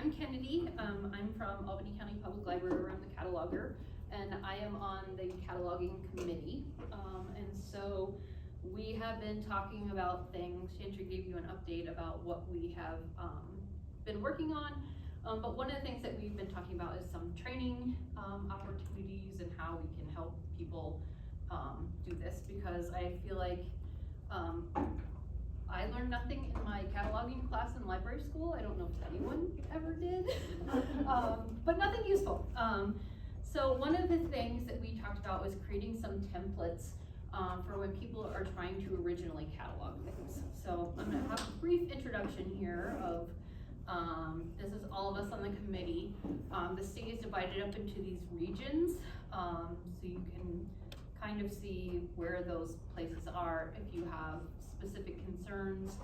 I'm Kennedy. I'm from Albany County Public Library. I'm the cataloger, and I am on the cataloging committee. And so we have been talking about things. Chantry gave you an update about what we have been working on. But one of the things that we've been talking about is some training opportunities and how we can help people do this, because I feel like I learned nothing in my cataloging class in library school. I don't know if anyone ever did, but nothing useful. So one of the things that we talked about was creating some templates for when people are trying to originally catalog things. So I'm gonna have a brief introduction here of, this is all of us on the committee. The state is divided up into these regions, so you can kind of see where those places are if you have specific concerns.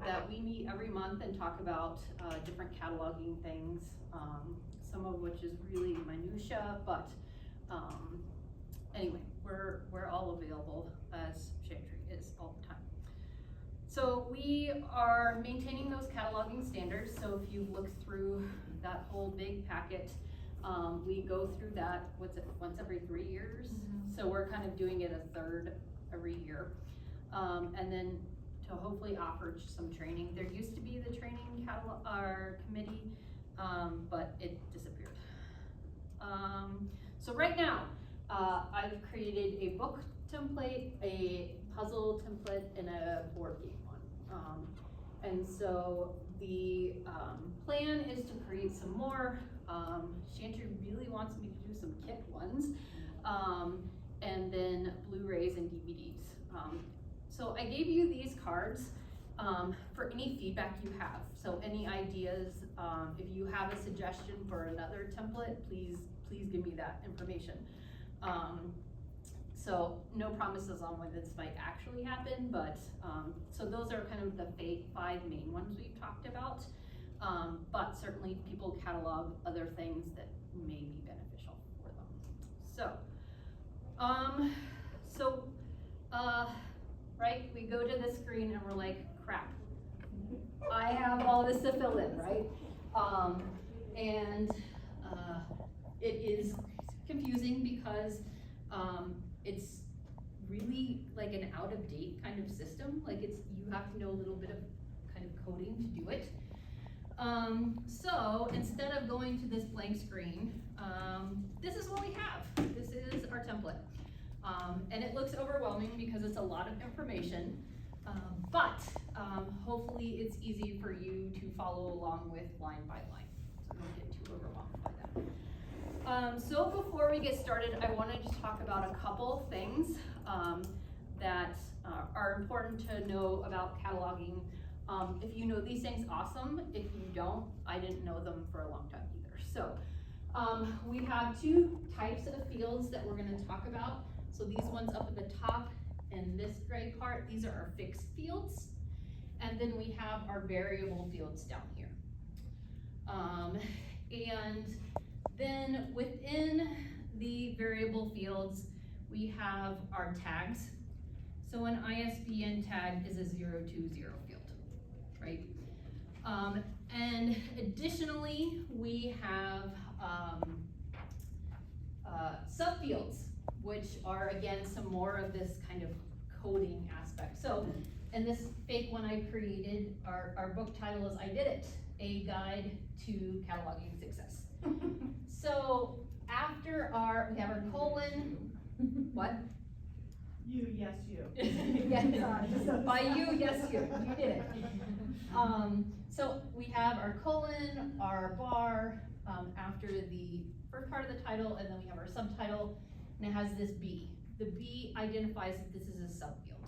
That we meet every month and talk about different cataloging things, some of which is really minutia, but anyway, we're all available, as Chantry is all the time. So we are maintaining those cataloging standards. So if you look through that whole big packet, we go through that, once every 3 years? Mm-hmm. So we're kind of doing it a third every year. And then to hopefully offer some training. There used to be the training committee, but it disappeared. So right now, I've created a book template, a puzzle template, and a board game one. And so the plan is to create some more. Chantry really wants me to do some kit ones, and then Blu-rays and DVDs. So I gave you these cards for any feedback you have. So any ideas, if you have a suggestion for another template, please give me that information. So no promises on when this might actually happen, but so those are kind of the 5 main ones we've talked about. But certainly people catalog other things that may be beneficial for them. So, right, we go to the screen and we're like, crap, I have all this to fill in, right? It is confusing because it's really like an out-of-date kind of system. Like you have to know a little bit of kind of coding to do it. So instead of going to this blank screen, this is what we have. This is our template. And it looks overwhelming because it's a lot of information, but hopefully it's easy for you to follow along with line by line. So don't get too overwhelmed by that. So before we get started, I wanted to talk about a couple things that are important to know about cataloging. If you know these things, awesome. If you don't, I didn't know them for a long time either. So we have 2 types of fields that we're going to talk about. So these ones up at the top and this gray part, these are our fixed fields. And then we have our variable fields down here. And then within the variable fields, we have our tags. So an ISBN tag is a 020 field, right? And additionally, we have subfields, which are again some more of this kind of coding aspect. So in this fake one I created, our book title is I Did It, A Guide to Cataloging Success. So after we have our colon, what? You, yes, you. Yes, by you, yes, you did it. So we have our colon, our bar, after the first part of the title, and then we have our subtitle, and it has this B. The B identifies that this is a subfield.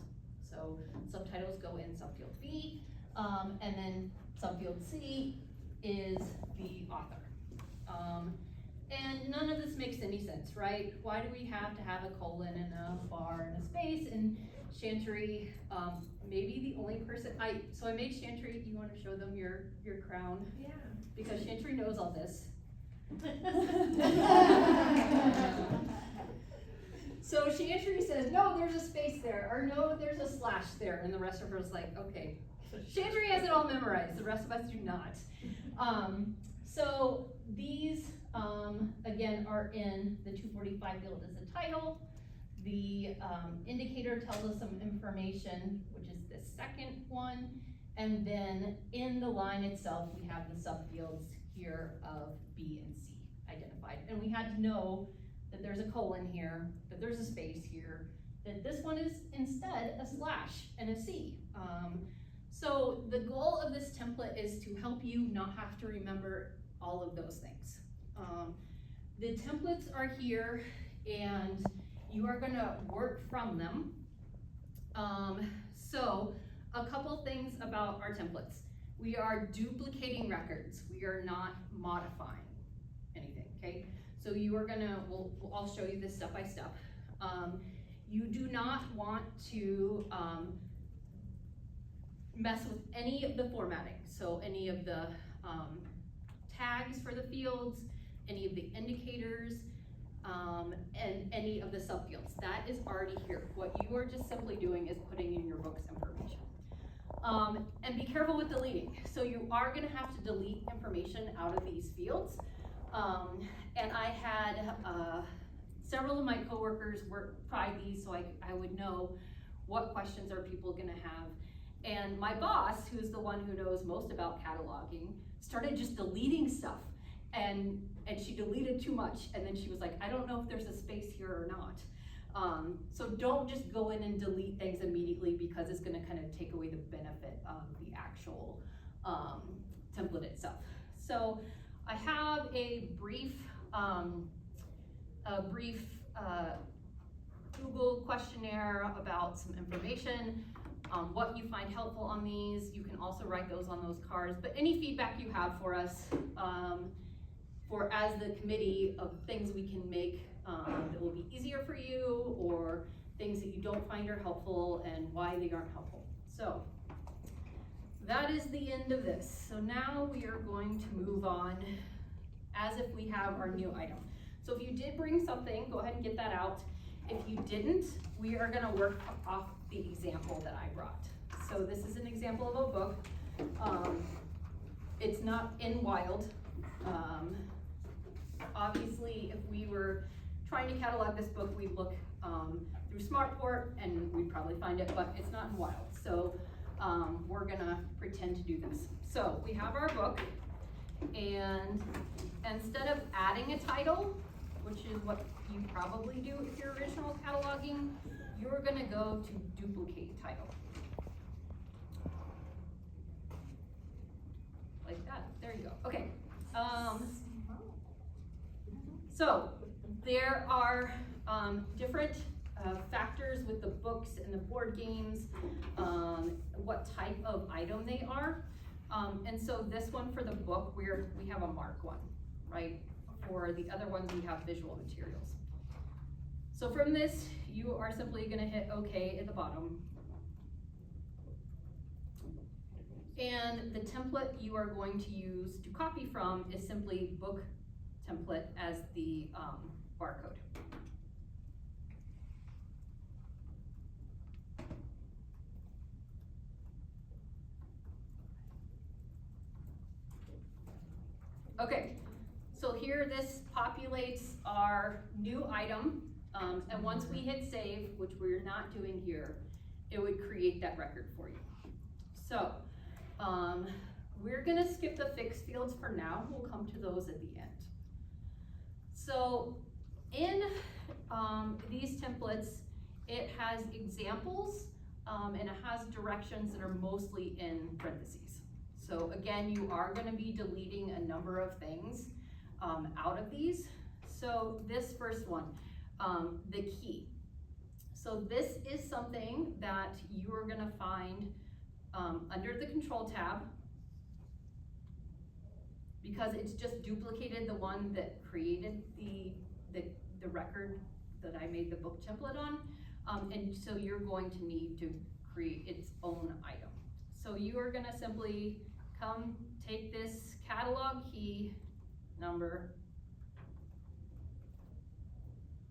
So subtitles go in subfield B, and then subfield C is the author. And none of this makes any sense, right? Why do we have to have a colon and a bar and a space? And Chantry, maybe the only person, so I made Chantry, you want to show them your crown? Yeah. Because Chantry knows all this. So Chantry says, no, there's a space there, or no, there's a slash there, and the rest of us like, okay. Chantry has it all memorized, the rest of us do not. So these, again, are in the 245 field as a title. The indicator tells us some information, which is the second one. And then in the line itself, we have the subfields here of B and C identified. And we had to know that there's a colon here, that there's a space here, that this one is instead a slash and a C. So the goal of this template is to help you not have to remember all of those things. The templates are here and you are gonna work from them. So a couple things about our templates. We are duplicating records. We are not modifying anything, okay? So you are gonna, I'll show you this step by step. You do not want to mess with any of the formatting. So any of the tags for the fields, any of the indicators, and any of the subfields. That is already here. What you are just simply doing is putting in your book's information. And be careful with deleting. So you are gonna have to delete information out of these fields. And I had several of my coworkers try these so I would know what questions are people gonna have. And my boss, who's the one who knows most about cataloging, started just deleting stuff. And she deleted too much. And then she was like, I don't know if there's a space here or not. So don't just go in and delete things immediately because it's gonna kind of take away the benefit of the actual template itself. So I have a brief Google questionnaire about some information, what you find helpful on these. You can also write those on those cards, but any feedback you have for us, for as the committee of things we can make that will be easier for you, or things that you don't find are helpful and why they aren't helpful. So that is the end of this. So now we are going to move on as if we have our new item. So if you did bring something, go ahead and get that out. If you didn't, we are gonna work off the example that I brought. So this is an example of a book. It's not in Wild. Obviously, if we were trying to catalog this book, we'd look through SmartPort and we'd probably find it, but it's not in Wild. So we're gonna pretend to do this. So we have our book, and instead of adding a title, which is what you probably do if you're original cataloging, you're gonna go to duplicate title. Like that, there you go, okay. So there are different factors with the books and the board games, what type of item they are. And so this one for the book, we have a mark one, right? For the other ones, we have visual materials. So from this, you are simply gonna hit OK at the bottom. And the template you are going to use to copy from is simply book template as the barcode. Okay, so here this populates our new item, and once we hit save, which we're not doing here, it would create that record for you. So we're gonna skip the fixed fields for now. We'll come to those at the end. So in these templates, it has examples and it has directions that are mostly in parentheses. So again, you are gonna be deleting a number of things out of these. So this first one, the key. So this is something that you are gonna find under the control tab, because it's just duplicated the one that created the record that I made the book template on. And so you're going to need to create its own item. So you are gonna simply come take this catalog key number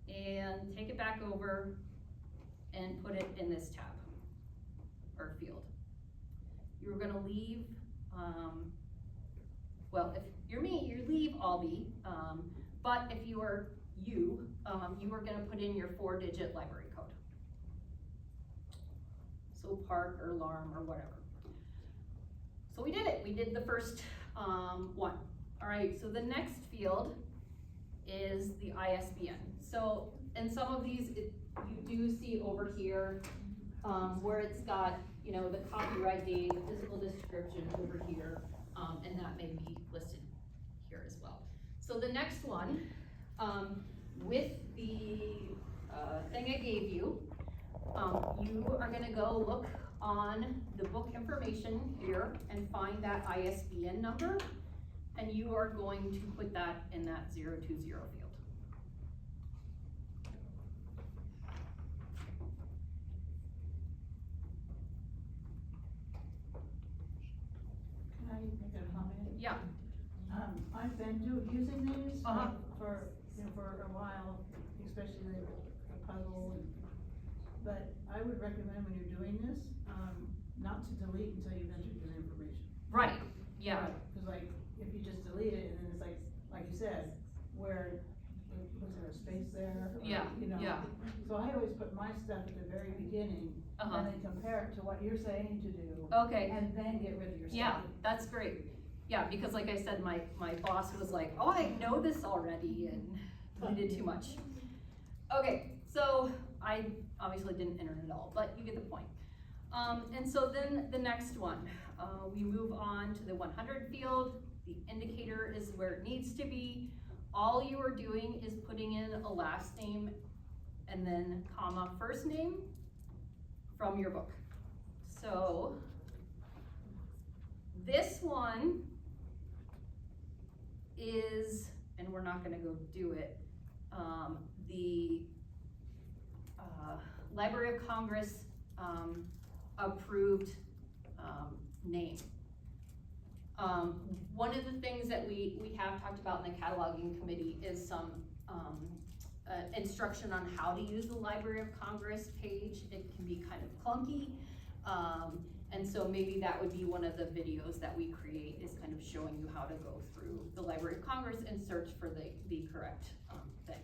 and take it back over and put it in this tab or field. You're gonna leave, all be, but if you are you are gonna put in your 4-digit library code. So park or alarm or whatever. So we did it, we did the first one. All right, so the next field is the ISBN. So in some of these, you do see over here where it's got, you know, the copyright date, the physical description over here, and that may be listed here as well. So the next one, with the thing I gave you, you are gonna go look on the book information here and find that ISBN number, and you are going to put that in that 020 field. Can I make a comment? Yeah. I've been using these Uh-huh. for, for a while, especially the puzzle, but I would recommend when you're doing this, not to delete until you've entered your information. Right, yeah. Cause like, if you just delete it, and then it's like you said, where, was there a space there? Or, Yeah, you know. yeah. So I always put my stuff at the very beginning, Uh-huh. and then compare it to what you're saying to do, Okay, and then get rid of your stuff. yeah, that's great. Yeah, because like I said, my boss was like, oh, I know this already, and deleted too much. Okay, so I obviously didn't enter it all, but you get the point. And so then the next one, we move on to the 100 field. The indicator is where it needs to be. All you are doing is putting in a last name and then comma first name from your book. So this one is, and we're not gonna go do it, the Library of Congress approved name. One of the things that we have talked about in the cataloging committee is some instruction on how to use the Library of Congress page. It can be kind of clunky, and so maybe that would be one of the videos that we create, is kind of showing you how to go through the Library of Congress and search for the correct thing.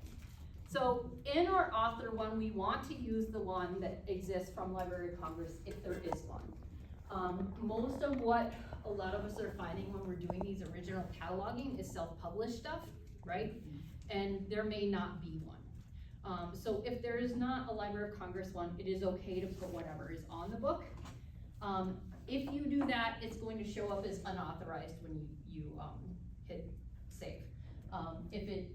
So in our author one, we want to use the one that exists from Library of Congress if there is one. Most of what a lot of us are finding when we're doing these original cataloging is self-published stuff, right? And there may not be one. So if there is not a Library of Congress one, it is okay to put whatever is on the book. If you do that, it's going to show up as unauthorized when you hit save. If it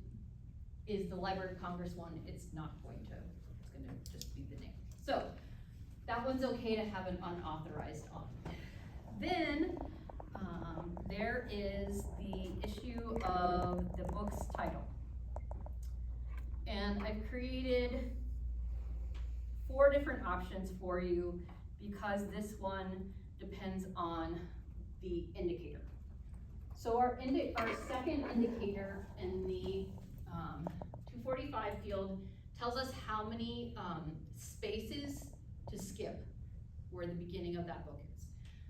is the Library of Congress one, it's not going to, it's gonna just be the name. So that one's okay to have an unauthorized on. Then there is the issue of the book's title. And I've created 4 different options for you because this one depends on the indicator. So our second indicator in the 245 field tells us how many spaces to skip where the beginning of that book is.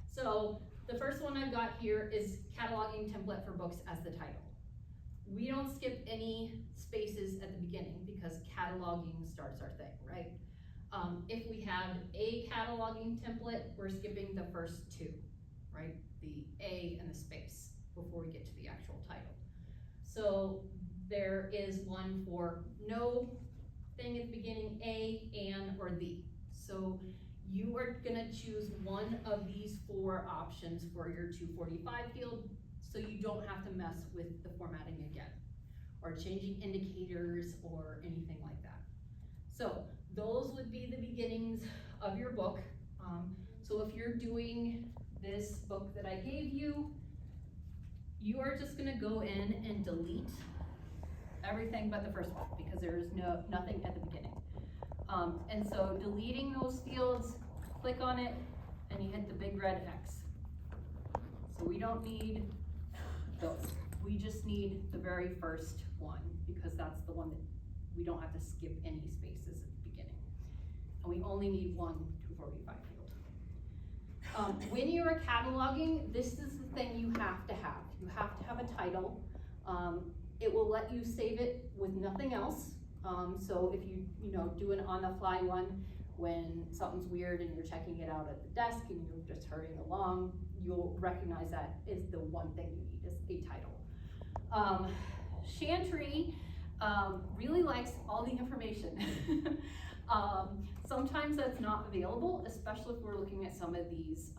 So the first one I've got here is cataloging template for books as the title. We don't skip any spaces at the beginning because cataloging starts our thing, right? If we have a cataloging template, we're skipping the first 2, right? The A and the space before we get to the actual title. So there is one for no thing at the beginning, a, an, or the. So you are gonna choose one of these 4 options for your 245 field, so you don't have to mess with the formatting again, or changing indicators or anything like that. So those would be the beginnings of your book. So if you're doing this book that I gave you, you are just gonna go in and delete everything but the first one, because there is nothing at the beginning. And so deleting those fields, click on it, and you hit the big red X. So we don't need those. We just need the very first one, because that's the one that we don't have to skip any spaces at the beginning. And we only need one 245 field. When you are cataloging, this is the thing you have to have. You have to have a title. It will let you save it with nothing else. So if you do an on-the-fly one, when something's weird and you're checking it out at the desk and you're just hurrying along, you'll recognize that is the one thing you need, is a title. Chantry really likes all the information. Sometimes that's not available, especially if we're looking at some of these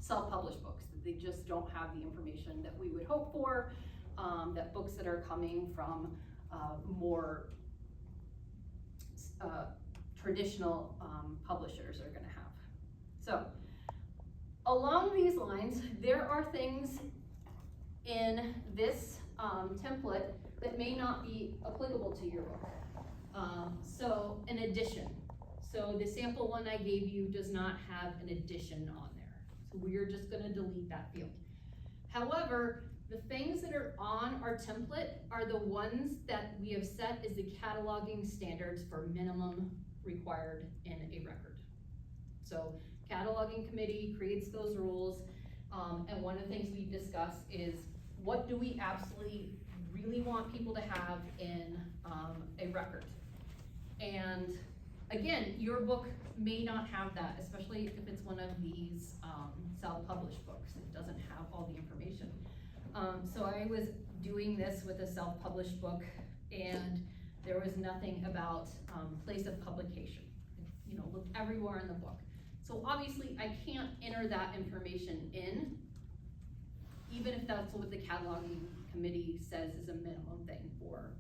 self-published books, that they just don't have the information that we would hope for, that books that are coming from more traditional publishers are gonna have. So, along these lines, there are things in this template that may not be applicable to your book. So, an addition. So the sample one I gave you does not have an addition on there. So we're just gonna delete that field. However, the things that are on our template are the ones that we have set as the cataloging standards for minimum required in a record. So cataloging committee creates those rules, and one of the things we discuss is what do we absolutely really want people to have in a record. And again, your book may not have that, especially if it's one of these self-published books. It doesn't have all the information. So I was doing this with a self-published book, and there was nothing about place of publication. It, looked everywhere in the book. So obviously I can't enter that information in, even if that's what the cataloging committee says is a minimum thing for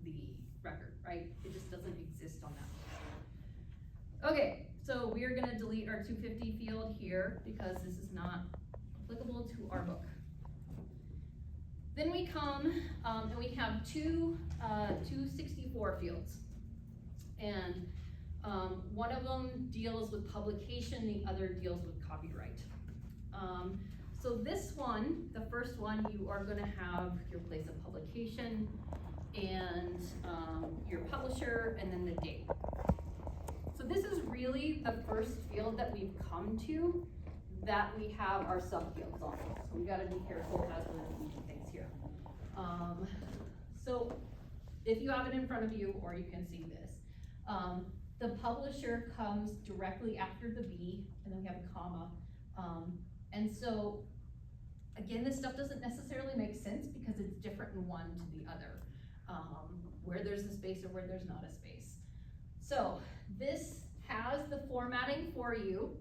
the record, right? It just doesn't exist on that. Okay, so we are gonna delete our 250 field here because this is not applicable to our book. Then we come and we have two 264 fields. And one of them deals with publication, the other deals with copyright. So this one, the first one, you are gonna have your place of publication and your publisher and then the date. So this is really the first field that we've come to that we have our subfields on. So we gotta be careful as we're doing things here. So if you have it in front of you, or you can see this, the publisher comes directly after the B, and then we have a comma. And so, again, this stuff doesn't necessarily make sense because it's different in one to the other, where there's a space or where there's not a space. So this has the formatting for you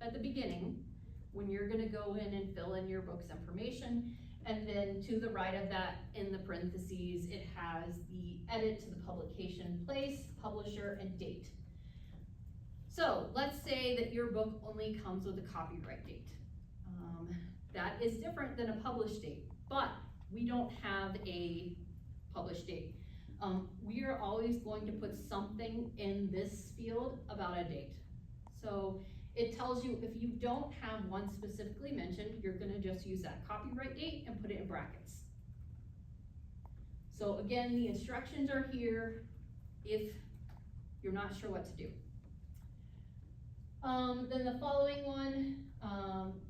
at the beginning when you're gonna go in and fill in your book's information. And then to the right of that, in the parentheses, it has the edit to the publication place, publisher, and date. So let's say that your book only comes with a copyright date. That is different than a published date, but we don't have a published date. We are always going to put something in this field about a date. So it tells you if you don't have one specifically mentioned, you're gonna just use that copyright date and put it in brackets. So again, the instructions are here if you're not sure what to do. Then the following one,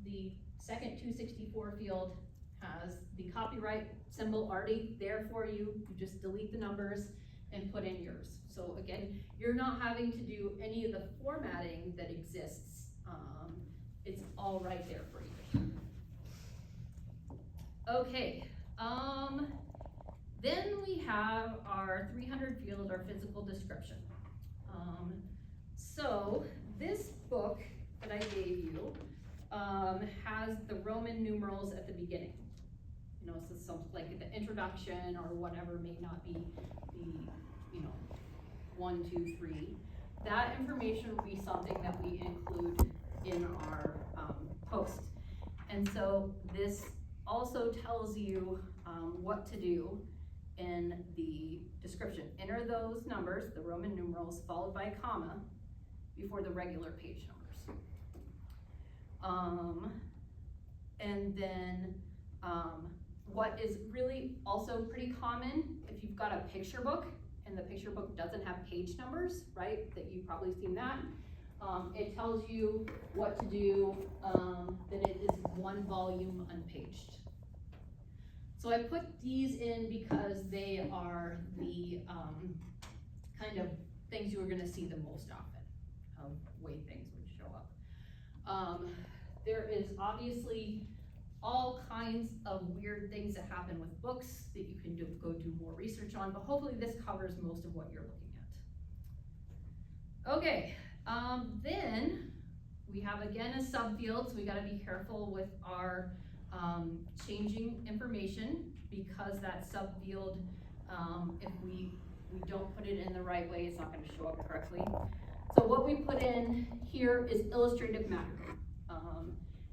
the second 264 field has the copyright symbol already there for you. You just delete the numbers and put in yours. So again, you're not having to do any of the formatting that exists. It's all right there for you. Okay, then we have our 300 field, our physical description. So this book that I gave you has the Roman numerals at the beginning. So something like the introduction or whatever may not be the 1, 2, 3. That information will be something that we include in our post. And so this also tells you what to do in the description. Enter those numbers, the Roman numerals, followed by a comma before the regular page numbers. And then what is really also pretty common, if you've got a picture book and the picture book doesn't have page numbers, right, that you've probably seen that, it tells you what to do, that it is one volume unpaged. So I put these in because they are the, kind of things you are gonna see the most often, of way things would show up. There is obviously all kinds of weird things that happen with books that you can go do more research on, but hopefully this covers most of what you're looking at. Okay, then we have again a subfield, so we gotta be careful with our changing information, because that subfield, if we don't put it in the right way, it's not gonna show up correctly. So what we put in here is illustrative matter.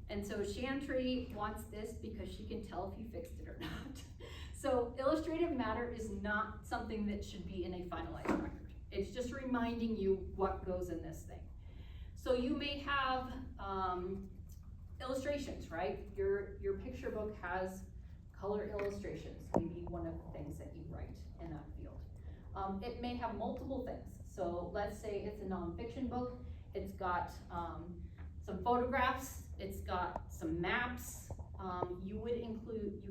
And so Chantry wants this because she can tell if you fixed it or not. So illustrative matter is not something that should be in a finalized record. It's just reminding you what goes in this thing. So you may have illustrations, right? Your picture book has color illustrations, maybe one of the things that you write in that field. It may have multiple things. So let's say it's a nonfiction book. It's got some photographs, it's got some maps. You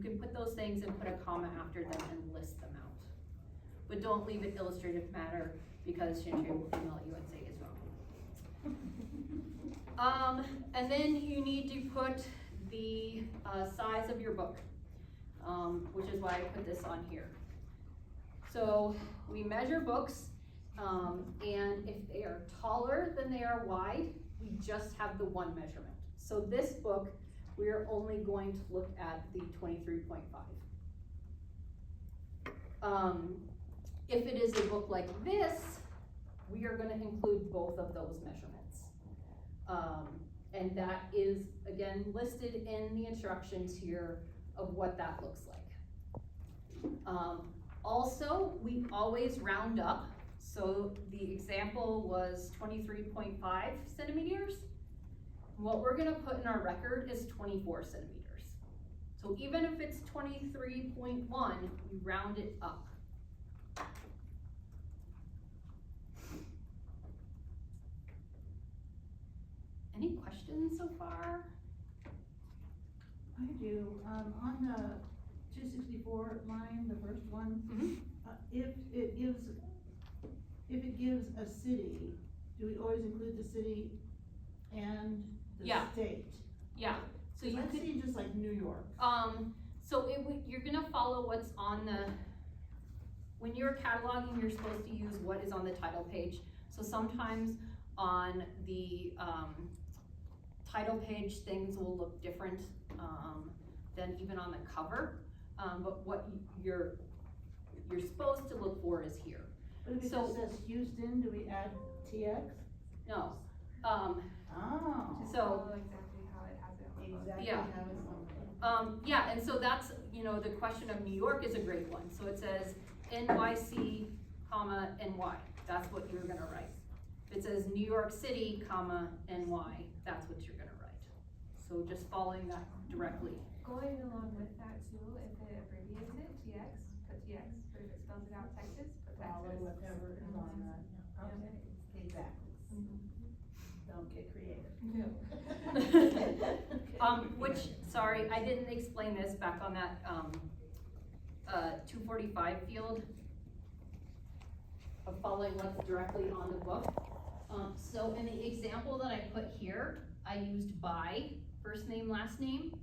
can put those things and put a comma after them and list them out. But don't leave it illustrative matter, because Chantry will email you and say it's wrong. And then you need to put the size of your book, which is why I put this on here. So we measure books, and if they are taller than they are wide, we just have the one measurement. So this book, we are only going to look at the 23.5. If it is a book like this, we are gonna include both of those measurements. And that is, again, listed in the instructions here of what that looks like. Also, we always round up. So the example was 23.5 centimeters. What we're gonna put in our record is 24 centimeters. So even if it's 23.1, we round it up. Any questions so far? I do, on the 264 line, the first one, if it gives a city, do we always include the city and the Yeah. state? Yeah, so you I've could, seen just like New York. so you're gonna follow what's on when you're cataloging, you're supposed to use what is on the title page. So sometimes on the, title page, things will look different, than even on the cover. But what you're supposed to look for is here. But if it So- just says Houston, do we add TX? No, Oh. So- Exactly how it has it on the book. Exactly Yeah. how it's on the- yeah, and so that's, the question of New York is a great one. So it says NYC, comma, NY, that's what you're gonna write. If it says New York City, comma, NY, that's what you're gonna write. So just following that directly. Going along with that too, if it abbreviates it, TX, put TX, but if it spells it out Texas, put Follow Texas. whatever is on that. Okay, exactly. Don't get creative. No. Which, sorry, I didn't explain this back on that, 245 field of following what's directly on the book. So in the example that I put here, I used by, first name, last name.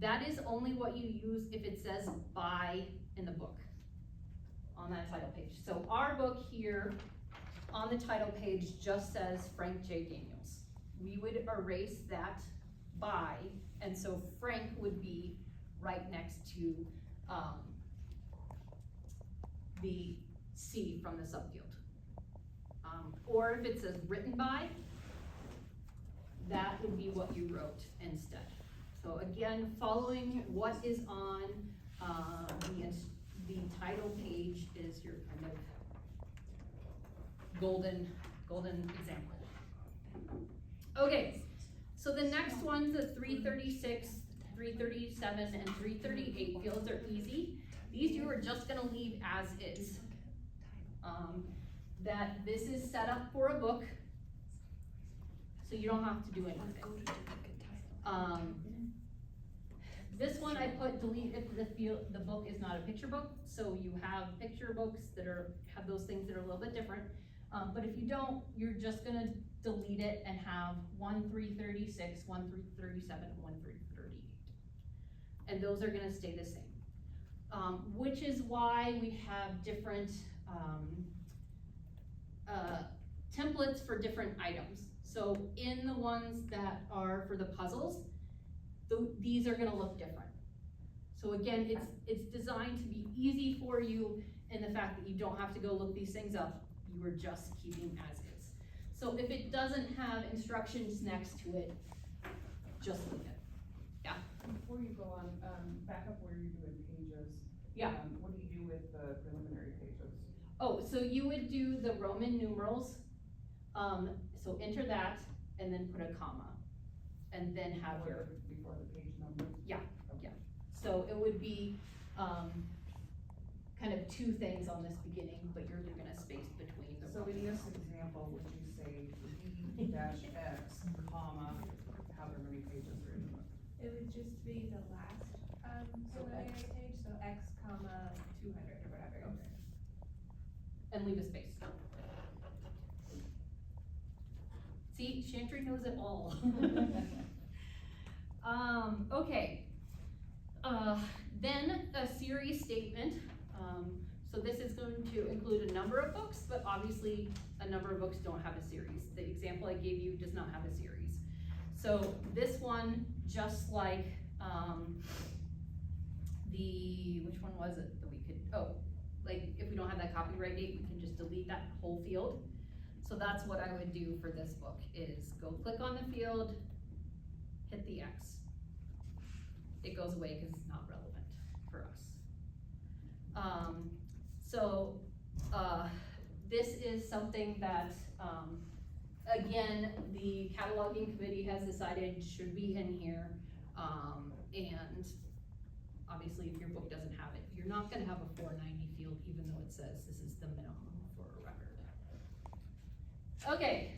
That is only what you use if it says by in the book, on that title page. So our book here, on the title page, just says Frank J. Daniels. We would erase that by, and so Frank would be right next to, the C from the subfield. Or if it says written by, that would be what you wrote instead. So again, following what is on, the title page is your kind of golden example. Okay, so the next ones, the 336, 337, and 338 fields are easy. These you are just gonna leave as is. That this is set up for a book, so you don't have to do anything. This one I put delete if the book is not a picture book, so you have picture books that have those things that are a little bit different. But if you don't, you're just gonna delete it and have 1 through 36, 1 through 37, 1 through 38. And those are gonna stay the same. Which is why we have different, templates for different items. So in the ones that are for the puzzles, these are gonna look different. So again, it's designed to be easy for you in the fact that you don't have to go look these things up, you are just keeping as is. So if it doesn't have instructions next to it, just leave it. Yeah? Before you go on, back up where you're doing pages. Yeah. What do you do with the preliminary pages? Oh, so you would do the Roman numerals, so enter that, and then put a comma, and then have your, Before the page number? so it would be, kind of two things on this beginning, but you're gonna space between the. So in this example, would you say B dash X, comma, however many pages are in the book? It would just be the last, So preliminary X. page, so X comma 200 or whatever. Okay. And leave a space. See, Chantry knows it all. Okay. Then a series statement. So this is going to include a number of books, but obviously a number of books don't have a series. The example I gave you does not have a series. So this one, just like, which one was it that we could, like if we don't have that copyright date, we can just delete that whole field. So that's what I would do for this book, is go click on the field, hit the X. It goes away because it's not relevant for us. This is something that, again, the cataloging committee has decided should be in here. And obviously if your book doesn't have it, you're not gonna have a 490 field, even though it says this is the minimum for a record. Okay,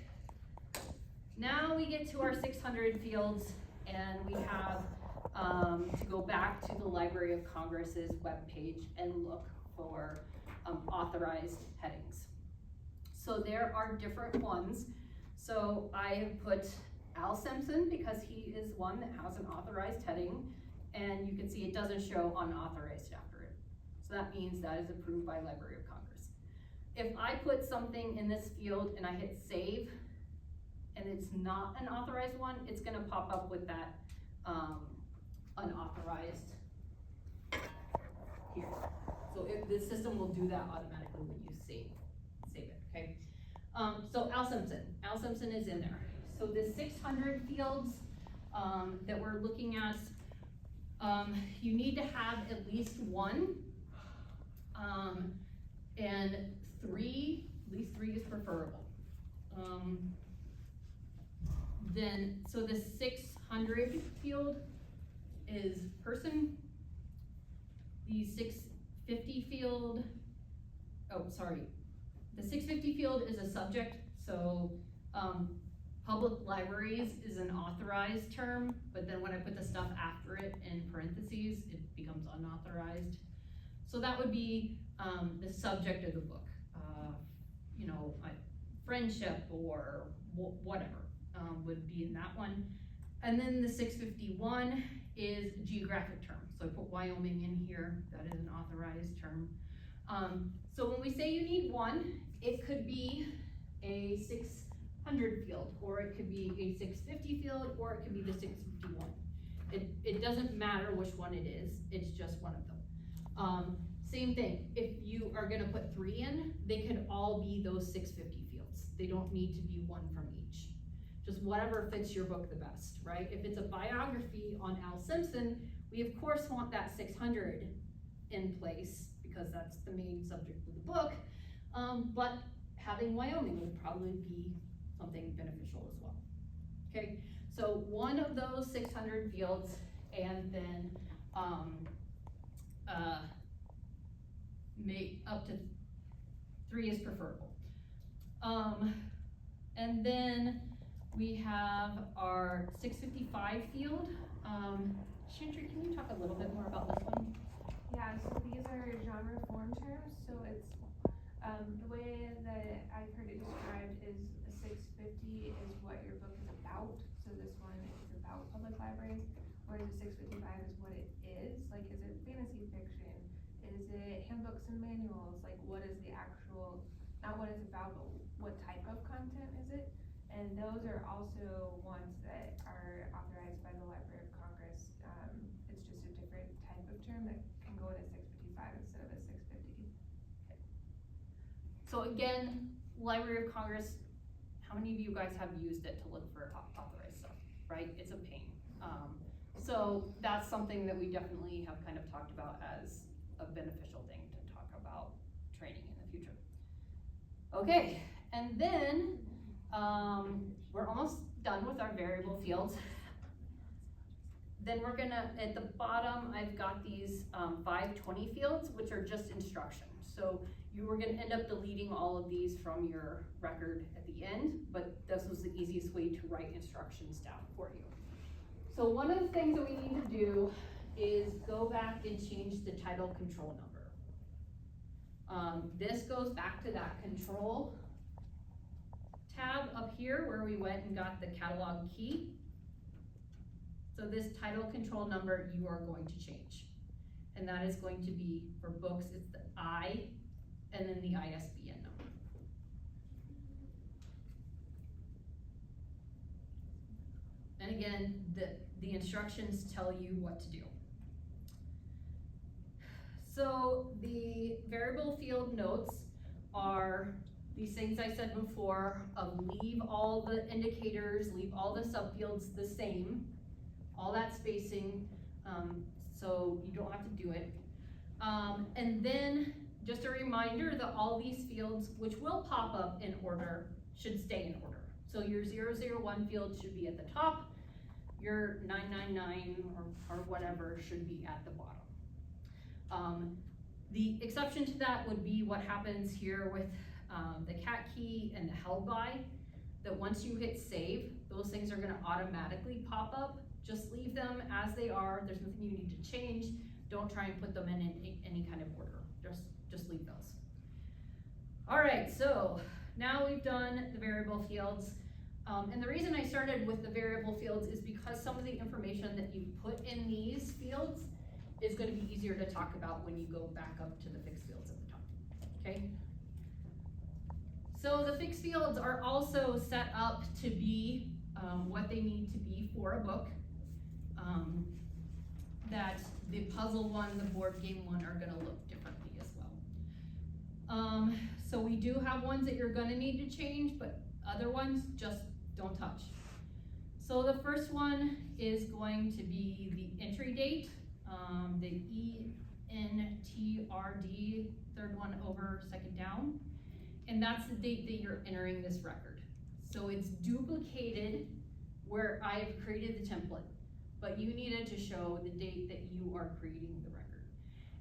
now we get to our 600 fields, and we have to go back to the Library of Congress's webpage and look for authorized headings. So there are different ones. So I have put Al Simpson because he is one that has an authorized heading, and you can see it doesn't show unauthorized after it. So that means that is approved by Library of Congress. If I put something in this field and I hit save, and it's not an authorized one, it's gonna pop up with that unauthorized here. So the system will do that automatically when you save it, okay? So Al Simpson is in there. So the 600 fields that we're looking at, you need to have at least one, and at least three is preferable. So the 600 field is person. The 650 field, the 650 field is a subject, so, public libraries is an authorized term, but then when I put the stuff after it in parentheses, it becomes unauthorized. So that would be, the subject of the book, like friendship or whatever, would be in that one. And then the 651 is geographic term. So I put Wyoming in here, that is an authorized term. So when we say you need one, it could be a 600 field, or it could be a 650 field, or it could be the 651. It doesn't matter which one it is, it's just one of them. Same thing, if you are gonna put 3 in, they could all be those 650 fields. They don't need to be one from each. Just whatever fits your book the best, right? If it's a biography on Al Simpson, we of course want that 600 in place because that's the main subject of the book. But having Wyoming would probably be something beneficial as well. Okay, so one of those 600 fields, and then make up to 3 is preferable. And then we have our 655 field, Shantry, can you talk a little bit more about this one? Yeah, so these are genre form terms, so it's, the way that I've heard it described is a 650 is what your book is about, so this one is about public libraries, whereas a 655 is what it is, like, is it fantasy fiction? Is it handbooks and manuals? Like, what is the actual, not what it's about, but what type of content is it? And those are also ones that are authorized by the Library of Congress. It's just a different type of term that can go to 655 instead of a 650. So again, Library of Congress, how many of you guys have used it to look for authorized stuff, right? It's a pain. So that's something that we definitely have kind of talked about as a beneficial thing to talk about training in the future. Okay, and then we're almost done with our variable fields. Then we're gonna, at the bottom, I've got these 520 fields, which are just instructions. So you were gonna end up deleting all of these from your record at the end, but this was the easiest way to write instructions down for you. So one of the things that we need to do is go back and change the title control number. This goes back to that control tab up here where we went and got the catalog key. So this title control number you are going to change. And that is going to be, for books, it's the I and then the ISBN number. And again, the instructions tell you what to do. So the variable field notes are these things I said before of leave all the indicators, leave all the subfields the same, all that spacing, so you don't have to do it. And then just a reminder that all these fields, which will pop up in order, should stay in order. So your 001 field should be at the top, your 999 or whatever should be at the bottom. The exception to that would be what happens here with the cat key and the held by, that once you hit save, those things are gonna automatically pop up. Just leave them as they are. There's nothing you need to change. Don't try and put them in any kind of order. Just leave those. All right, so now we've done the variable fields. And the reason I started with the variable fields is because some of the information that you put in these fields is gonna be easier to talk about when you go back up to the fixed fields at the top, okay? So the fixed fields are also set up to be what they need to be for a book. That the puzzle one, the board game one are gonna look differently as well. So we do have ones that you're gonna need to change, but other ones just don't touch. So the first one is going to be the entry date, the ENTRD, third one over, second down. And that's the date that you're entering this record. So it's duplicated where I've created the template, but you needed to show the date that you are creating the record.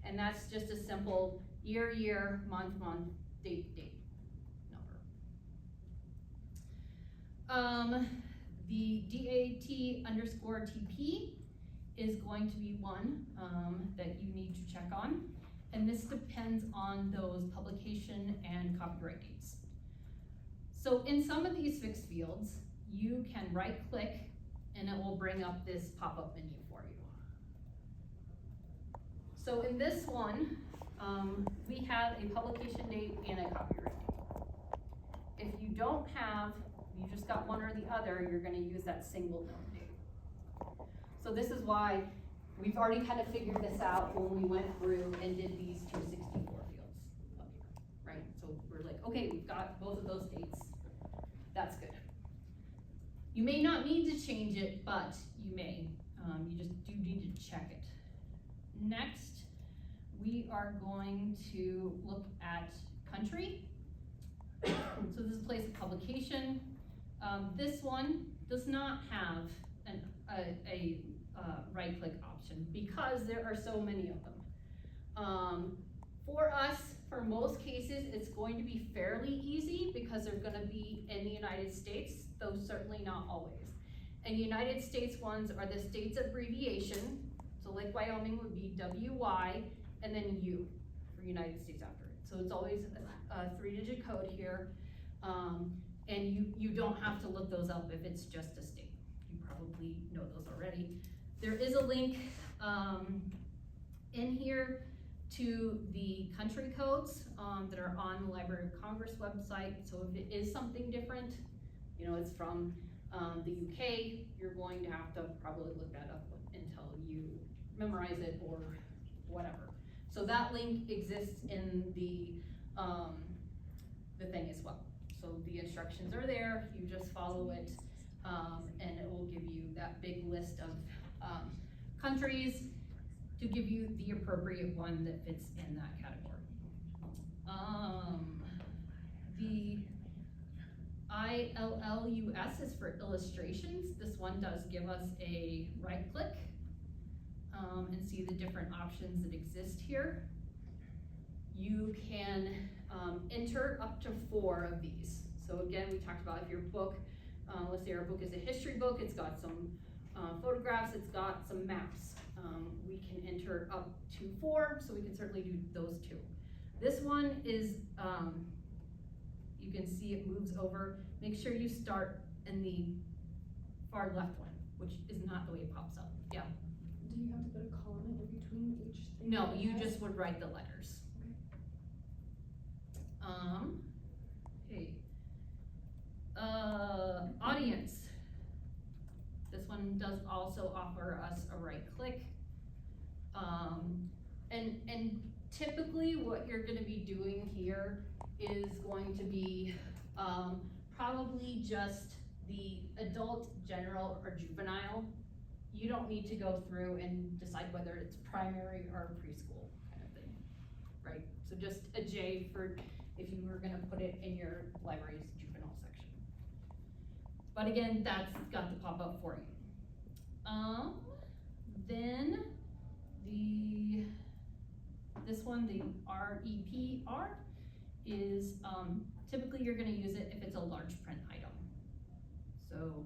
And that's just a simple year, month, date number. The DAT_TP is going to be one that you need to check on. And this depends on those publication and copyright dates. So in some of these fixed fields, you can right click and it will bring up this pop-up menu for you. So in this one, we have a publication date and a copyright date. If you don't have, you just got one or the other, you're gonna use that single note date. So this is why we've already kind of figured this out when we went through and did these 264 fields up here, right? So we're like, okay, we've got both of those dates. That's good. You may not need to change it, but you may. You just do need to check it. Next, we are going to look at country. So this is place of publication. This one does not have a right-click option because there are so many of them. For us, for most cases, it's going to be fairly easy because they're gonna be in the United States, though certainly not always. And United States ones are the state's abbreviation So like Wyoming would be WY and then U for United States after it. So it's always a 3-digit code here. And you don't have to look those up if it's just a state. You probably know those already. There is a link in here to the country codes that are on the Library of Congress website. So if it is something different, you know, it's from the UK, you're going to have to probably look that up until you memorize it or whatever. So that link exists in the thing as well. So the instructions are there, you just follow it, and it will give you that big list of countries to give you the appropriate one that fits in that category. The ILLUS is for illustrations. This one does give us a right click and see the different options that exist here. You can enter up to 4 of these. So again, we talked about if your book, let's say our book is a history book, it's got some photographs, it's got some maps. We can enter up to 4, so we can certainly do those 2. This one is, you can see it moves over. Make sure you start in the far left one, which is not the way it pops up. Yeah. Do you have to put a comma in between each thing? No, you just would write the letters. Okay. Audience. This one does also offer us a right click. And typically what you're gonna be doing here is going to be probably just the adult, general, or juvenile. You don't need to go through and decide whether it's primary or preschool kind of thing, right? So just a J for if you were gonna put it in your library's juvenile section. But again, that's got the pop-up for you. Then this one, the REPR, is typically you're gonna use it if it's a large print item. So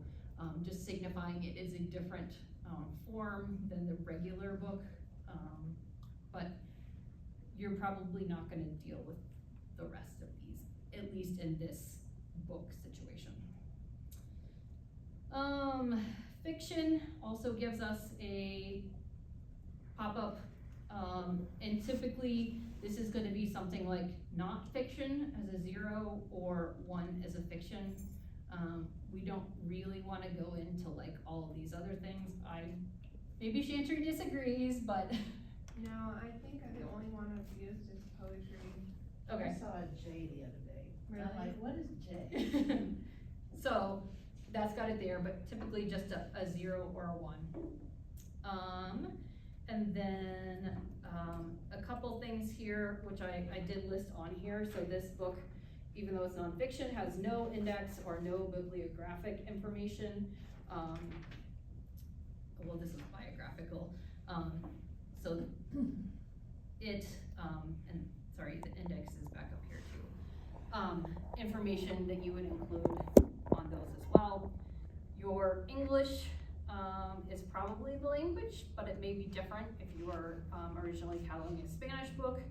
just signifying it is a different form than the regular book, but you're probably not gonna deal with the rest of these, at least in this book situation. Fiction also gives us a pop-up, and typically this is gonna be something like not fiction as a 0 or 1 as a fiction. We don't really wanna go into like all of these other things. Maybe Chantry disagrees, but. No, I think the only one I've used is poetry. Okay. I saw a J the other day. Really? I'm like, what is J? So that's got it there, but typically just a 0 or a 1. And then a couple things here, which I did list on here. So this book, even though it's nonfiction, has no index or no bibliographic information. Well, this is biographical. So it, and sorry, the index is back up here too. Information that you would include on those as well. Your English is probably the language, but it may be different if you are originally cataloging a Spanish book.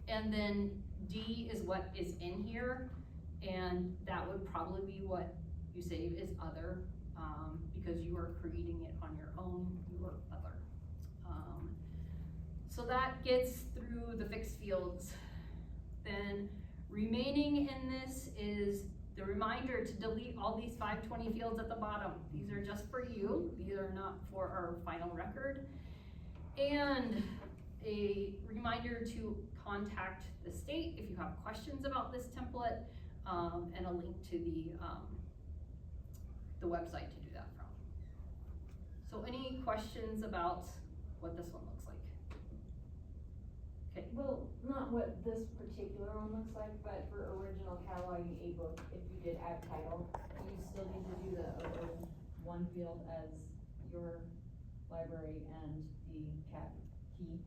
And then D is what is in here, and that would probably be what you save as other, because you are creating it on your own, your other. So that gets through the fixed fields. Then remaining in this is the reminder to delete all these 520 fields at the bottom. These are just for you. These are not for our final record. And a reminder to contact the state if you have questions about this template, and a link to the website to do that from. So any questions about what this one looks like? Okay. Well, not what this particular one looks like, but for original cataloging a book, if you did add title, you still need to do the one field as your library and the cat key.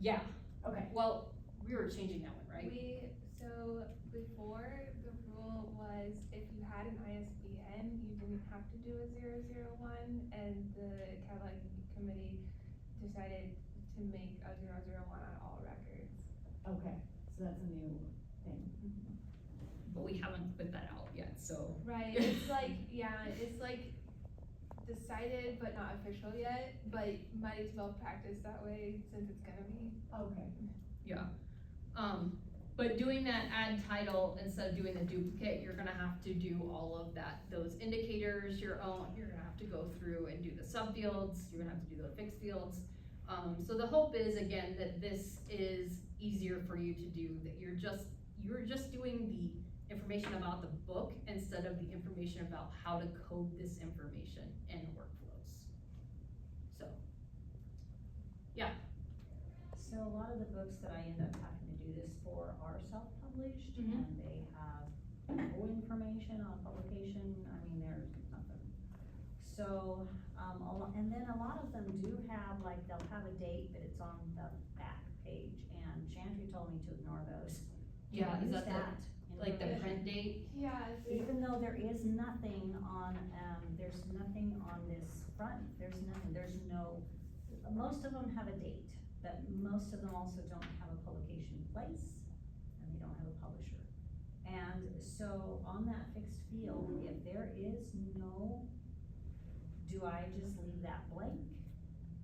Yeah. Okay. Well, we were changing that one, right? So before, the rule was if you had an ISBN, you didn't have to do a 001, and the catalog committee decided to make a 001 on all records. Okay, so that's a new thing. But we haven't put that out yet, so. Right, it's like, yeah, it's like decided but not official yet, but might as well practice that way since it's gonna be. Okay. Yeah, but doing that add title instead of doing the duplicate, you're gonna have to do all of that, those indicators, you're gonna have to go through and do the subfields, you're gonna have to do the fixed fields. So the hope is, again, that this is easier for you to do, that you're just doing the information about the book instead of the information about how to code this information in workflows. So, So a lot of the books that I end up having to do this for are self-published, Mhm. and they have no information on publication, I mean, there's nothing. So, and then a lot of them do have, like, they'll have a date, but it's on the back page, and Chantry told me to ignore those. yeah, Don't is use that in like the revision. print date? Yeah, Even though there is nothing on, there's nothing on this front, there's nothing, there's no, most of them have a date, but most of them also don't have a publication place, and they don't have a publisher. And so on that fixed field, if there is no, do I just leave that blank?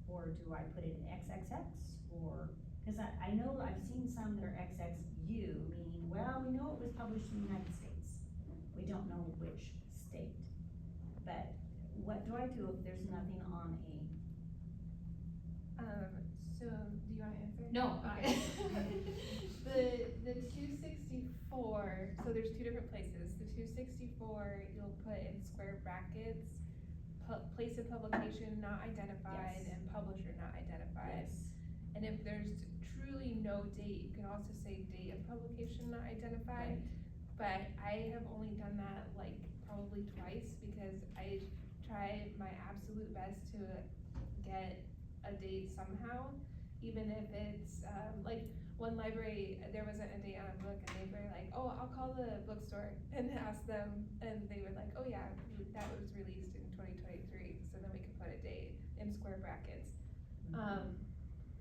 Or do I put it in XXX, or, cause I know I've seen some that are XXU, meaning, well, we know it was published in the United States. We don't know which state. But what do I do if there's nothing on a, so do you wanna answer? No, Okay. The 264, so there's two different places. The 264, you'll put in square brackets, place of publication not identified Yes. and publisher not identified. yes, And if there's truly no date, you can also say date of publication not identified. right, But I have only done that like probably twice because I try my absolute best to get a date somehow. Even if it's, like, one library, there wasn't a date on a book and they were like, oh, I'll call the bookstore and ask them, and they were like, oh yeah, that was released in 2023, so then we could put a date in square brackets.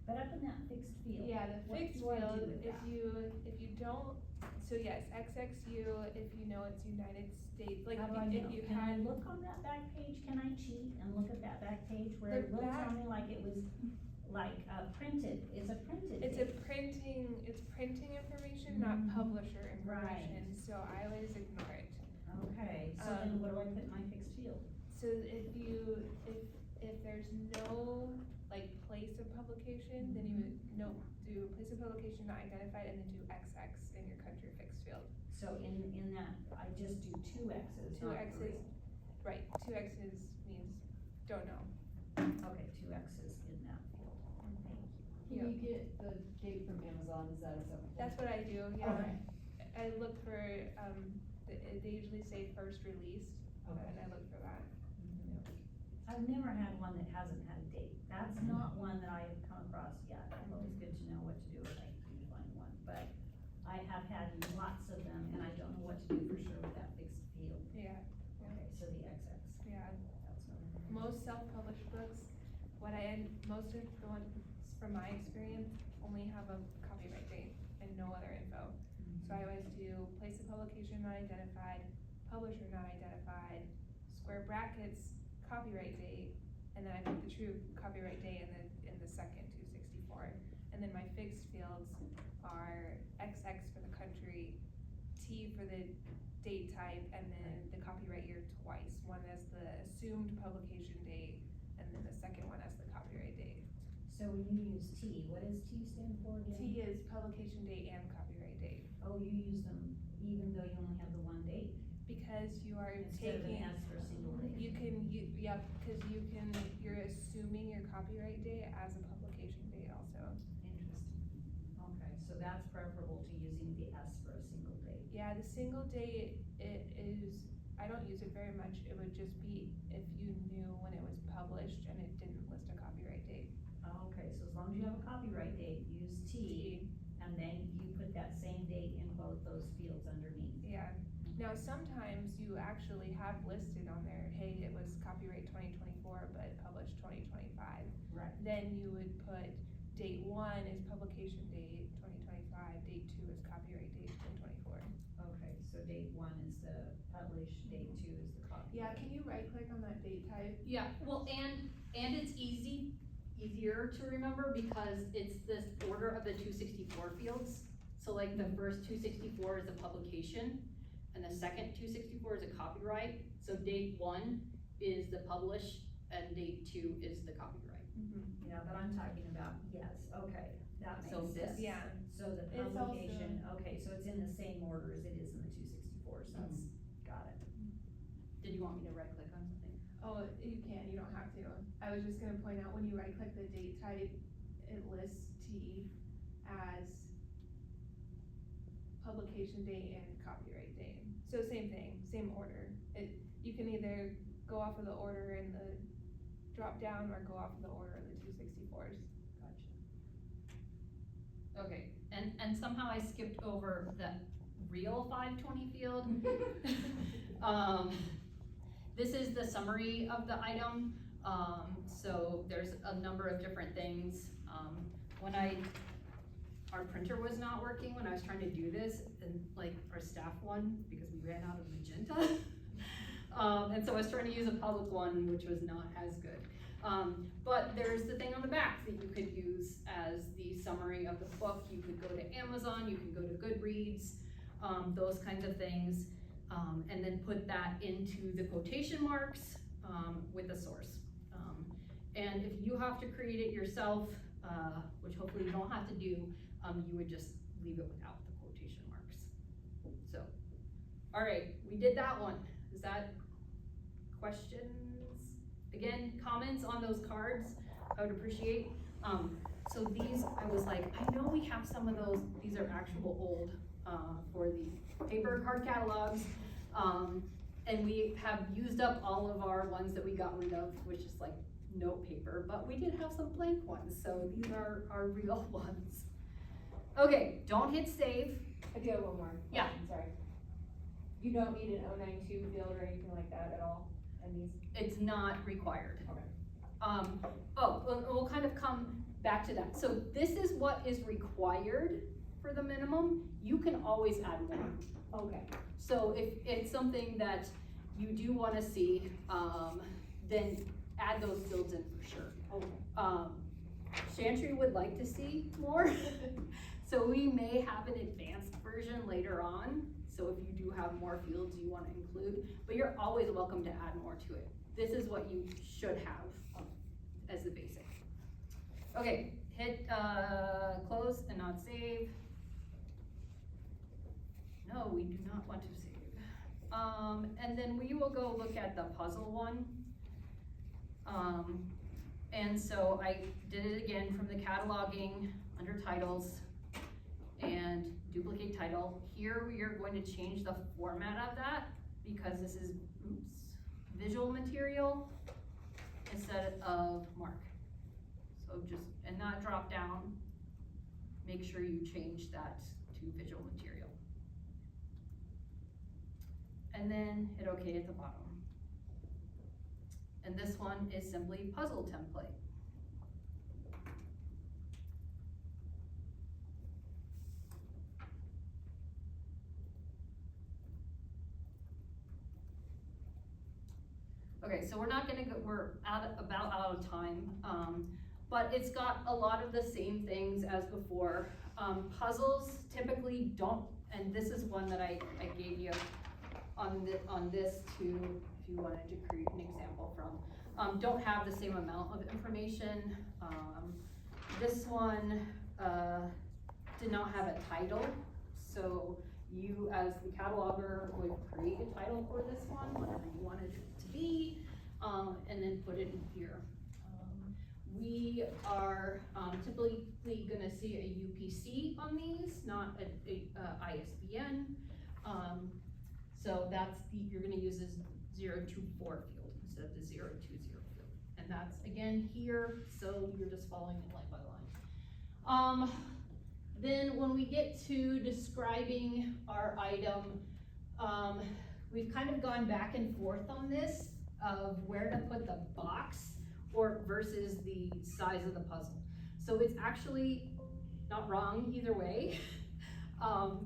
but up in that fixed field. Yeah, the what fixed do I do field, with that? if you don't, so yes, XXU, if you know it's United States, like How do I if know? you Can I had, look on that back page? Can I cheat and look at that back page where The it will tell back- me like it was, like, printed, it's a printed it's a date. printing information, not Mhm. publisher information, so I always ignore it. Okay, so then what do I put in my fixed field? So if there's no, like, place of publication, then you would, do place of publication not identified and then do XX in your country fixed field. So in that, I just do two X's, Two not X's, three. right, two X's means don't know. Okay, two X's in that field, thank you. Yeah. Can you get the date from Amazon, is that acceptable? That's what I do, yeah. Okay. I look for, they usually say first released, Okay. and I look for that. I've never had one that hasn't had a date, that's not one that I have come across yet, it's always good to know what to do if I do find one, but I have had lots of them, and I don't know what to do for sure with that fixed field. Yeah, Okay, so the XX, yeah. that's what. Most self-published books, most of the ones from my experience only have a copyright date and no other info. So I always do place of publication not identified, publisher not identified, square brackets, copyright date, and then I put the true copyright date in the second 264. And then my fixed fields are XX for the country, T for the date type, and then the copyright year twice. One as the assumed publication date, and then the second one as the copyright date. So when you use T, what does T stand for again? T is publication date and copyright date, Oh, you use them even though you only have the one date, because you are instead of taking, an S for a single date? you're assuming your copyright date as a publication date also. Interesting, okay, so that's preferable to using the S for a single date. Yeah, the single date, I don't use it very much, it would just be if you knew when it was published and it didn't list a copyright date. Okay, so as long as you have a copyright date, use T, and then you put that same date in both those fields underneath. Yeah, Now, sometimes you actually have listed on there, hey, it was copyright 2024, but published 2025. Right. Then you would put date 1 is publication date 2025, date 2 is copyright date 2024. Okay, so date 1 is the publish, date 2 is the copy. Yeah, can you right click on that date type? Yeah, well, and it's easier to remember because it's this order of the 264 fields. So like the first 264 is a publication, and the second 264 is a copyright. So date 1 is the publish, and date 2 is the copyright. Yeah, but I'm talking about, yes, okay, that So makes this- sense. Yeah. So the It's also- publication, okay, so it's in the same order as it is in the 264, so that's, got it. Did you want me to right click on something? Oh, you can, you don't have to. I was just gonna point out, when you right click the date type, it lists T as publication date and copyright date. So same thing, same order. You can either go off of the order in the drop down or go off of the order of the 264s. Gotcha. Okay, and somehow I skipped over the real 520 field. This is the summary of the item. So there's a number of different things. When our printer was not working when I was trying to do this, and like our staff one, because we ran out of magenta. And so I was trying to use a public one, which was not as good. But there's the thing on the back that you could use as the summary of the book. You could go to Amazon, you can go to Goodreads, those kinds of things. And then put that into the quotation marks with the source. And if you have to create it yourself, which hopefully you don't have to do, you would just leave it without the quotation marks. So, all right, we did that one. Is that questions? Again, comments on those cards, I would appreciate. So these, I was like, I know we have some of those, these are actual old, for the paper card catalogs. And we have used up all of our ones that we got rid of, which is like note paper, but we did have some blank ones, so these are our real ones. Okay, don't hit save. I do have one more Yeah. question, sorry. You don't need an 092 field or anything like that at all in these? It's not required. Okay. We'll kind of come back to that. So this is what is required for the minimum. You can always add more. Okay. So if it's something that you do wanna see, then add those fields in for sure. Okay. Chantry would like to see more, so we may have an advanced version later on. So if you do have more fields you wanna include, but you're always welcome to add more to it. This is what you should have as the basic. Okay, hit close and not save. No, we do not want to save. And then we will go look at the puzzle one. And so I did it again from the cataloging under titles and duplicate title. Here we are going to change the format of that because this is, visual material instead of mark. So just, in that drop down, make sure you change that to visual material. And then hit OK at the bottom. And this one is simply puzzle template. Okay, so we're not gonna go, we're about out of time, but it's got a lot of the same things as before. Puzzles typically don't, and this is one that I gave you on this too, if you wanted to create an example from, don't have the same amount of information. This one did not have a title, so you as the cataloger would create a title for this one, whatever you wanted it to be, and then put it in here. We are typically gonna see a UPC on these, not a ISBN. So that's you're gonna use this 024 field instead of the 020 field. And that's again here, so you're just following it line by line. Then when we get to describing our item, we've kind of gone back and forth on this of where to put the box or versus the size of the puzzle. So it's actually not wrong either way.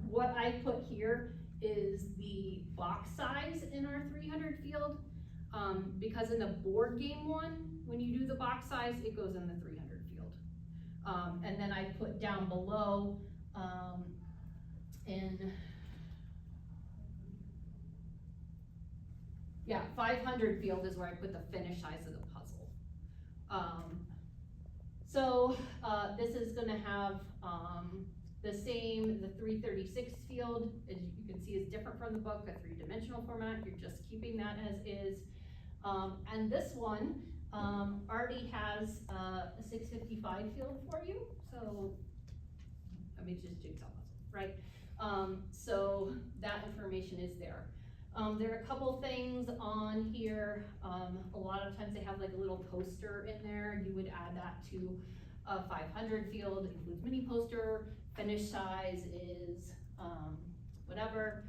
What I put here is the box size in our 300 field, because in the board game one, when you do the box size, it goes in the 300 field. And then I put down below, in 500 field is where I put the finish size of the puzzle. This is gonna have, the same, the 336 field, as you can see, is different from the book, a 3-dimensional format, you're just keeping that as is. And this one, already has a 655 field for you, so, I mean, it's just jigsaw puzzle, right? So that information is there. There are a couple things on here, a lot of times they have like a little poster in there, you would add that to a 500 field, includes mini poster, finish size is, whatever.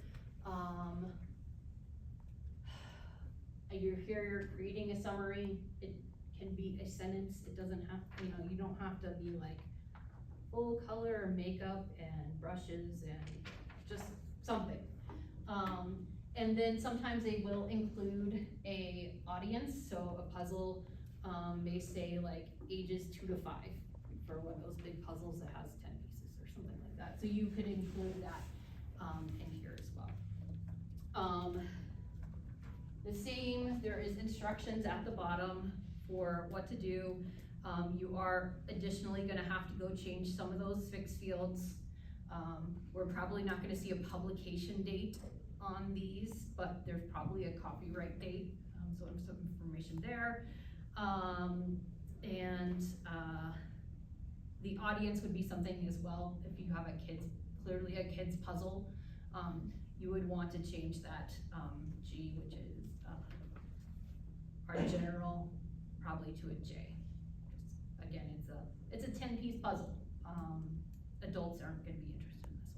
You're creating a summary, it can be a sentence, it doesn't have, you don't have to be like full color makeup and brushes and just something. And then sometimes they will include a audience, so a puzzle, may say like ages 2 to 5 for one of those big puzzles that has 10 pieces or something like that. So you could include that, in here as well. The same, there is instructions at the bottom for what to do. You are additionally gonna have to go change some of those fixed fields. We're probably not gonna see a publication date on these, but there's probably a copyright date, so some information there. The audience would be something as well, if you have clearly a kid's puzzle, you would want to change that, G, which is, our general, probably to a J. Again, it's a 10-piece puzzle, adults aren't gonna be interested in this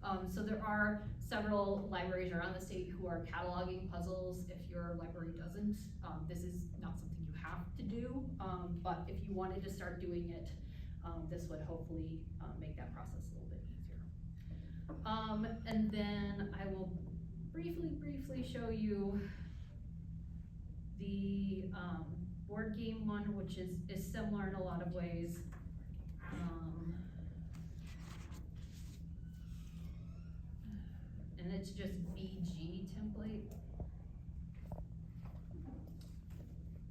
one. So there are several libraries around the state who are cataloging puzzles. If your library doesn't, this is not something you have to do, but if you wanted to start doing it, this would hopefully make that process a little bit easier. And then I will briefly show you the board game one, which is similar in a lot of ways. And it's just BG template.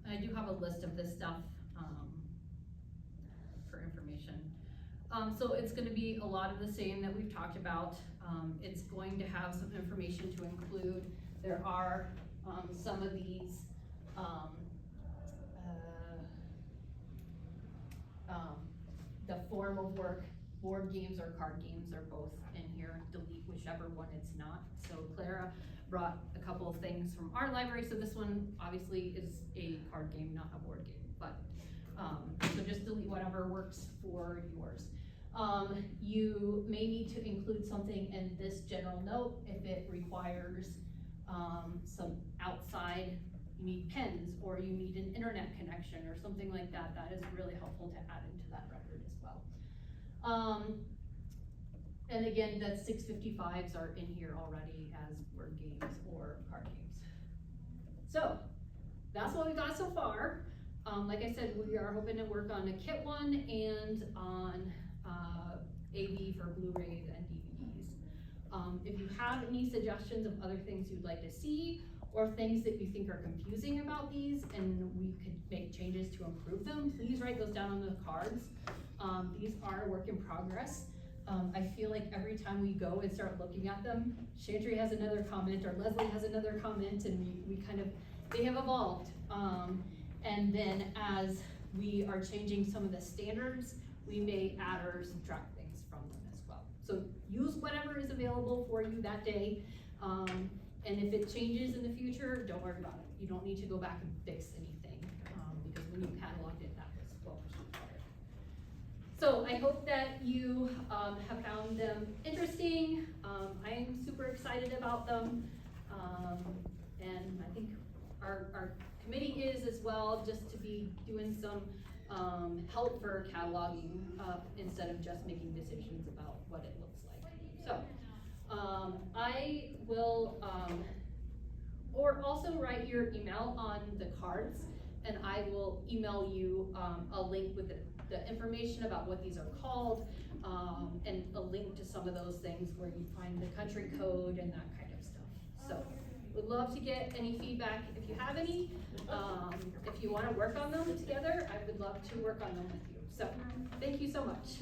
I do have a list of this stuff for information. So it's gonna be a lot of the same that we've talked about. It's going to have some information to include. There are some of these the form of work, board games or card games are both in here. Delete whichever one it's not. So Clara brought a couple of things from our library, so this one obviously is a card game, not a board game, but so just delete whatever works for yours. You may need to include something in this general note if it requires some outside, you need pens or you need an internet connection or something like that. That is really helpful to add into that record as well. And again, that 655s are in here already as word games or card games. So that's what we got so far. Like I said, we are hoping to work on a kit one and on AV for Blu-rays and DVDs. If you have any suggestions of other things you'd like to see or things that you think are confusing about these and we could make changes to improve them, please write those down on the cards. These are a work in progress. I feel like every time we go and start looking at them, Chantry has another comment or Leslie has another comment and they have evolved. And then as we are changing some of the standards, we may add or subtract things from them as well. So use whatever is available for you that day. And if it changes in the future, don't worry about it. You don't need to go back and fix anything, because when you cataloged it, that was what was required. So I hope that you have found them interesting. I'm super excited about them. And I think our committee is as well, just to be doing some help for cataloging instead of just making decisions about what it looks like. So I will, or also write your email on the cards, and I will email you a link with the information about what these are called, and a link to some of those things where you find the country code and that kind of stuff. So, would love to get any feedback if you have any. If you wanna work on them together, I would love to work on them with you. So, thank you so much.